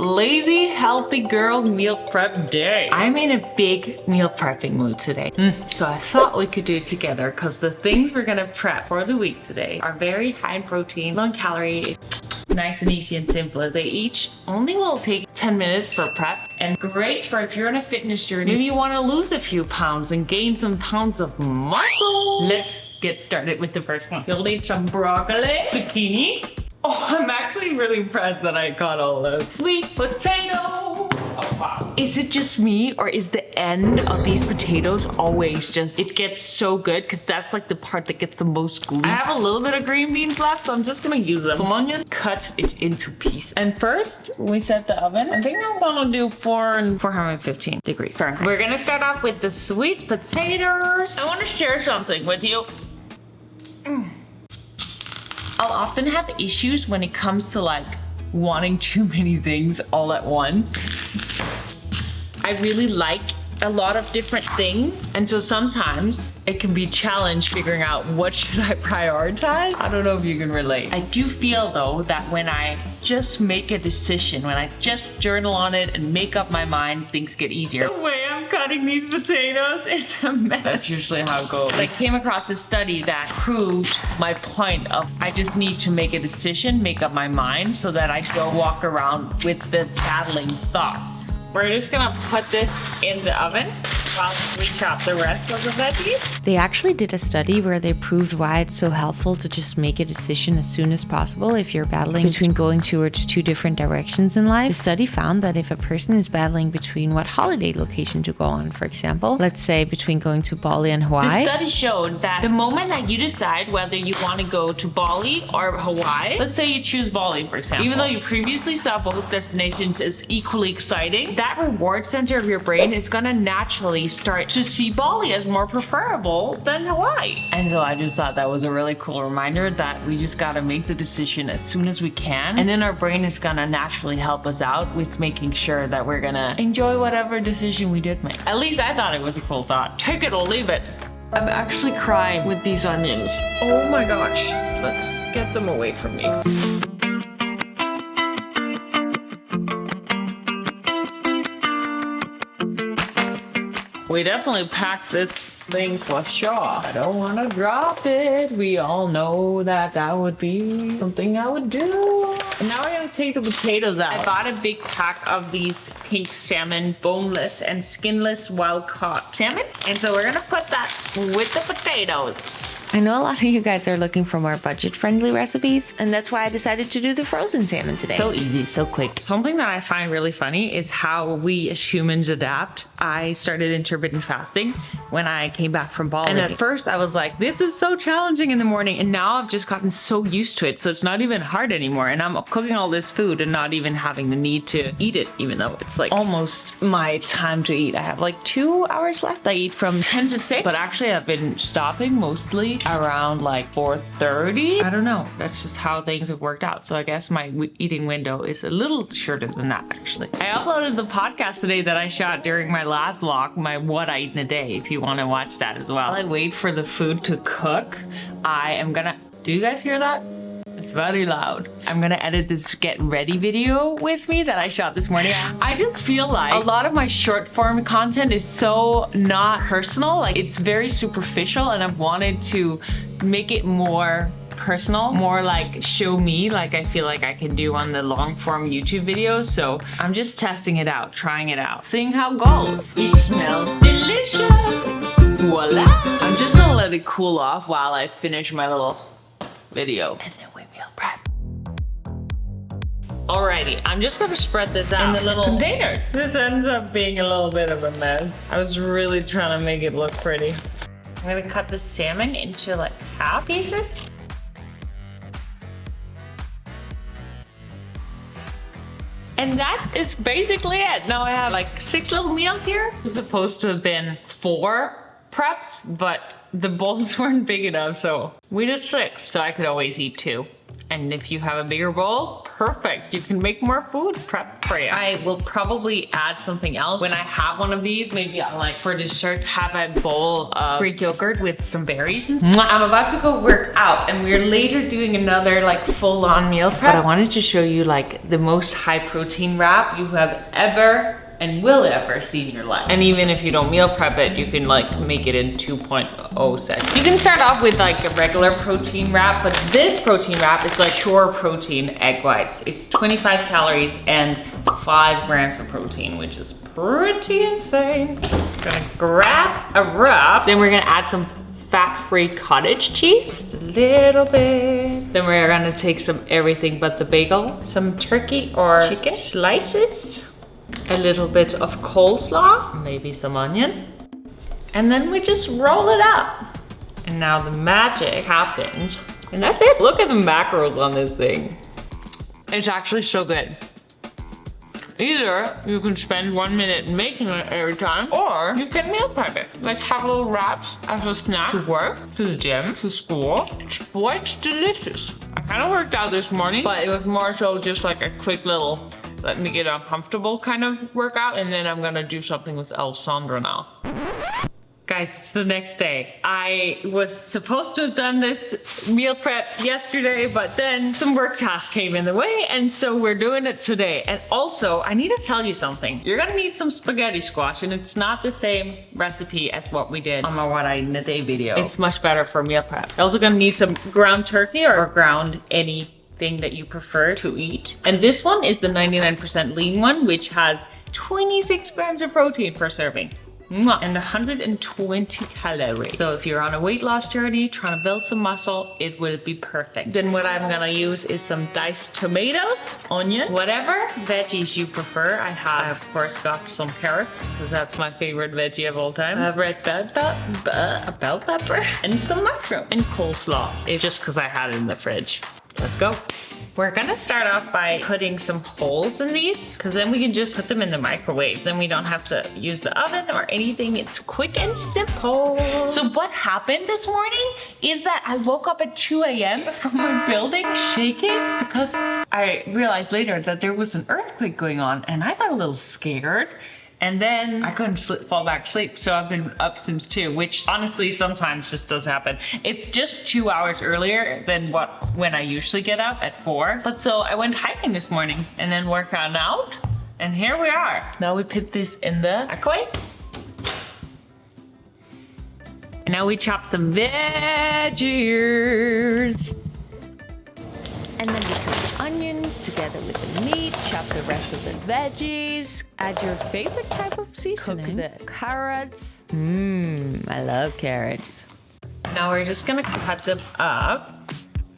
lazy, healthy girl meal prep day. I'm in a big meal prepping mood today. So I thought we could do it together because the things we're gonna prep for the week today are very high in protein, low in calorie, nice and easy and simple. They each only will take 10 minutes for prep and great for if you're on a fitness journey. Maybe you want to lose a few pounds and gain some pounds of muscle. Let's get started with the first one. You'll need some broccoli, zucchini. Oh, I'm actually really impressed that I got all those. Sweet potato. Oh, wow. Is it just me or is the end of these potatoes always just, it gets so good because that's like the part that gets the most gooey. I have a little bit of green beans left, so I'm just gonna use them. Some onion, cut it into pieces. And first, we set the oven. I think I'm gonna do 415 degrees Fahrenheit. We're gonna start off with the sweet potatoes. I wanna share something with you. I'll often have issues when it comes to like wanting too many things all at once. I really like a lot of different things, and so sometimes it can be a challenge figuring out what should I prioritize. I don't know if you can relate. I do feel though that when I just make a decision, when I just journal on it and make up my mind, things get easier. The way I'm cutting these potatoes is a mess. That's usually how it goes. I came across this study that proved my point of I just need to make a decision, make up my mind so that I don't walk around with the battling thoughts. We're just gonna put this in the oven while we chop the rest of the veggies. They actually did a study where they proved why it's so helpful to just make a decision as soon as possible if you're battling between going towards two different directions in life. The study found that if a person is battling between what holiday location to go on, for example, let's say between going to Bali and Hawaii. The study showed that the moment that you decide whether you want to go to Bali or Hawaii, let's say you choose Bali, for example, even though you previously saw both destinations as equally exciting, that reward center of your brain is gonna naturally start to see Bali as more preferable than Hawaii. And so I just thought that was a really cool reminder that we just gotta make the decision as soon as we can. And then our brain is gonna naturally help us out with making sure that we're gonna enjoy whatever decision we did make. At least I thought it was a cool thought. Take it or leave it. I'm actually crying with these onions. Oh my gosh. Let's get them away from me. We definitely packed this thing for sure. I don't want to drop it. We all know that that would be something I would do. And now we're gonna take the potatoes out. I bought a big pack of these pink salmon, boneless and skinless wild caught salmon. And so we're gonna put that with the potatoes. I know a lot of you guys are looking for more budget-friendly recipes, and that's why I decided to do the frozen salmon today. So easy, so quick. Something that I find really funny is how we as humans adapt. I started intermittent fasting when I came back from Bali. And at first I was like, this is so challenging in the morning. And now I've just gotten so used to it. So it's not even hard anymore. And I'm cooking all this food and not even having the need to eat it, even though it's like almost my time to eat. I have like 2 hours left. I eat from 10 to 6, but actually I've been stopping mostly around like 4:30. I don't know. That's just how things have worked out. So I guess my eating window is a little shorter than that actually. I uploaded the podcast today that I shot during my last vlog, my what I eat in a day, if you want to watch that as well. While I wait for the food to cook, I am gonna, do you guys hear that? It's very loud. I'm gonna edit this get ready video with me that I shot this morning. I just feel like a lot of my short form content is so not personal. Like it's very superficial and I've wanted to make it more personal, more like show me like I feel like I can do on the long form YouTube videos. So I'm just testing it out, trying it out, seeing how it goes. It smells delicious. Voila. I'm just gonna let it cool off while I finish my little video. And then we meal prep. Alrighty, I'm just gonna spread this out in the little containers. This ends up being a little bit of a mess. I was really trying to make it look pretty. I'm gonna cut the salmon into like half pieces. And that is basically it. Now I have like 6 little meals here. It's supposed to have been 4 preps, but the bowls weren't big enough, so we did 6. So I could always eat 2. And if you have a bigger bowl, perfect. You can make more food prep for you. I will probably add something else. When I have one of these, maybe I'll like for dessert, have a bowl of Greek yogurt with some berries. I'm about to go work out and we're later doing another like full-on meal prep. But I wanted to show you like the most high protein wrap you have ever and will ever see in your life. And even if you don't meal prep it, you can like make it in 2.0 seconds. You can start off with like a regular protein wrap, but this protein wrap is like pure protein egg whites. It's 25 calories and 5 grams of protein, which is pretty insane. Gonna grab a wrap, then we're gonna add some fat-free cottage cheese, just a little bit. Then we're gonna take some everything but the bagel, some turkey or chicken slices, a little bit of coleslaw, maybe some onion, and then we just roll it up. And now the magic happens, and that's it. Look at the macros on this thing. It's actually so good. Either you can spend 1 minute making it every time, or you can meal prep it. Like have little wraps as a snack to work, to the gym, to school. Boy, it's delicious. I kind of worked out this morning, but it was more so just like a quick little let me get uncomfortable kind of workout, and then I'm gonna do something with Alessandra now. Guys, it's the next day. I was supposed to have done this meal prep yesterday, but then some work tasks came in the way, and so we're doing it today. And also, I need to tell you something. You're gonna need some spaghetti squash, and it's not the same recipe as what we did on my What I Eat in a Day video. It's much better for meal prep. You're also gonna need some ground turkey or ground anything that you prefer to eat. And this one is the 99% lean one, which has 26 grams of protein per serving. And 120 calories. So if you're on a weight loss journey, trying to build some muscle, it will be perfect. Then what I'm gonna use is some diced tomatoes, onion, whatever veggies you prefer. I have, of course, got some carrots, because that's my favorite veggie of all time. A red bell pepper, and some mushroom, and coleslaw. It's just because I had it in the fridge. Let's go. We're gonna start off by putting some holes in these, because then we can just put them in the microwave. Then we don't have to use the oven or anything. It's quick and simple. So what happened this morning is that I woke up at 2 a.m. from my building shaking, because I realized later that there was an earthquake going on, and I got a little scared. And then I couldn't fall back to sleep, so I've been up since 2, which honestly sometimes just does happen. It's just 2 hours earlier than when I usually get up at 4. But so I went hiking this morning and then worked out, and here we are. Now we put this in the microwave. And now we chop some veggies. And then we cut the onions together with the meat, chop the rest of the veggies, add your favorite type of seasoning, cook the carrots. I love carrots. Now we're just gonna cut them up.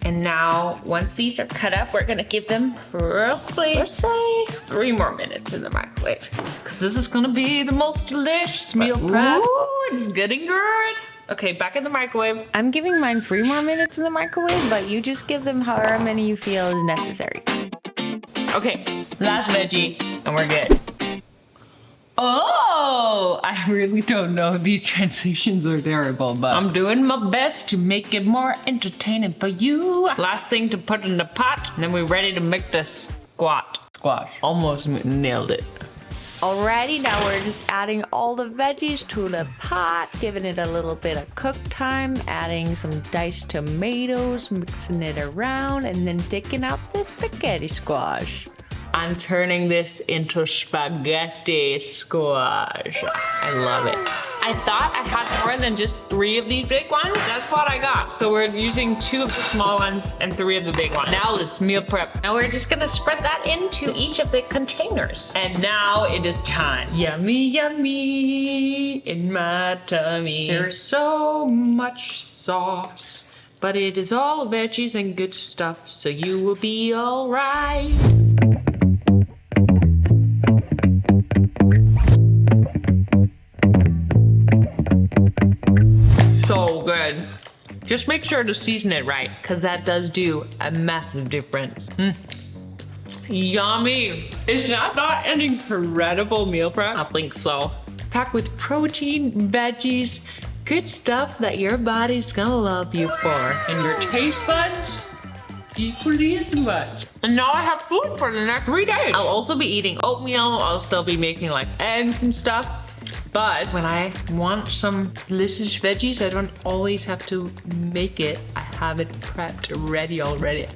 And now, once these are cut up, we're gonna give them roughly, let's say, 3 more minutes in the microwave. Because this is gonna be the most delicious meal prep. Ooh, it's getting good. Okay, back in the microwave. I'm giving mine 3 more minutes in the microwave, but you just give them however many you feel is necessary. Okay, last veggie, and we're good. Oh, I really don't know. These transitions are terrible, but I'm doing my best to make it more entertaining for you. Last thing to put in the pot, and then we're ready to make the squash. Almost nailed it. Alrighty, now we're just adding all the veggies to the pot, giving it a little bit of cook time, adding some diced tomatoes, mixing it around, and then taking out the spaghetti squash. I'm turning this into spaghetti squash. I love it. I thought I had more than just 3 of these big ones. That's what I got. So we're using 2 of the small ones and 3 of the big ones. Now let's meal prep. Now we're just gonna spread that into each of the containers. And now it is time. Yummy, yummy in my tummy. There's so much sauce, but it is all veggies and good stuff, so you will be all right. So good. Just make sure to season it right, because that does do a massive difference. Yummy. Is that not an incredible meal prep? I think so. Packed with protein, veggies, good stuff that your body's gonna love you for. And your taste buds, equally as much. And now I have food for the next 3 days. I'll also be eating oatmeal. I'll still be making like eggs and stuff. But when I want some delicious veggies, I don't always have to make it. I have it prepped ready already.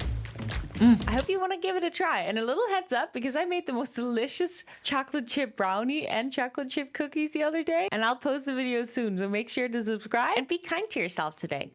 I hope you want to give it a try. And a little heads up, because I made the most delicious chocolate chip brownie and chocolate chip cookies the other day. And I'll post the video soon, so make sure to subscribe and be kind to yourself today.